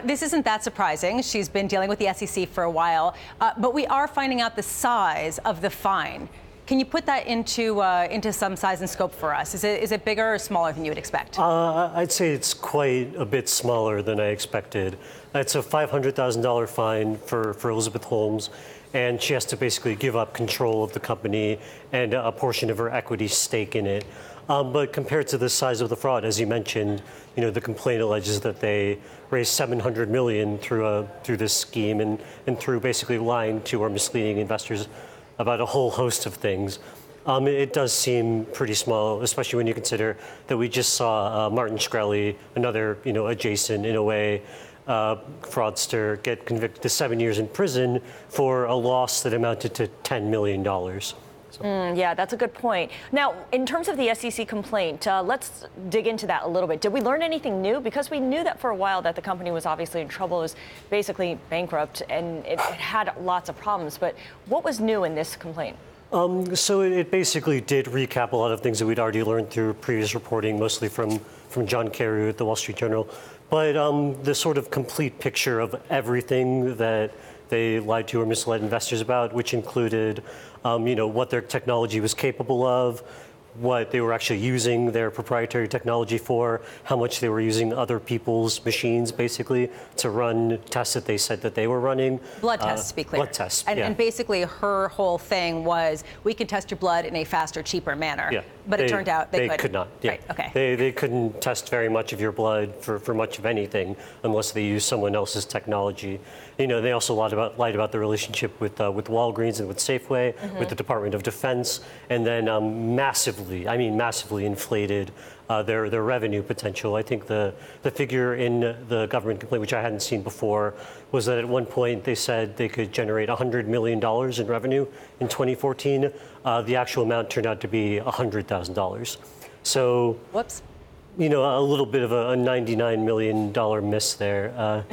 This isn't that surprising. She's been dealing with the SEC for a while, but we are finding out the size of the fine. Can you put that into some size and scope for us? Is it bigger or smaller than you would expect? I'd say it's quite a bit smaller than I expected. It's a $500,000 fine for Elizabeth Holmes, and she has to basically give up control of the company and a portion of her equity stake in it. But compared to the size of the fraud, as you mentioned, the complaint alleges that they raised $700 million through this scheme and through basically lying to or misleading investors about a whole host of things. It does seem pretty small, especially when you consider that we just saw Martin Shkreli, another adjacent in a way fraudster, get convicted to 7 years in prison for a loss that amounted to $10 million. Yeah, that's a good point. Now, in terms of the SEC complaint, let's dig into that a little bit. Did we learn anything new? Because we knew that for a while that the company was obviously in trouble, it was basically bankrupt, and it had lots of problems. But what was new in this complaint? So it basically did recap a lot of things that we'd already learned through previous reporting, mostly from John Carreyrou at the Wall Street Journal. But the sort of complete picture of everything that they lied to or misled investors about, which included, what their technology was capable of, what they were actually using their proprietary technology for, how much they were using other people's machines, basically, to run tests that they said that they were running. Blood tests, to be clear. Blood tests, and basically her whole thing was, we could test your blood in a faster, cheaper manner. Yeah. But it turned out they could not. Yeah. Right, okay. They couldn't test very much of your blood for much of anything unless they used someone else's technology. They also lied about the relationship with Walgreens and with Safeway, with the Department of Defense, and then massively inflated their revenue potential. I think the figure in the government complaint, which I hadn't seen before, was that at one point they said they could generate $100 million in revenue in 2014. The actual amount turned out to be $100,000. So, whoops. A little bit of a $99 million miss there.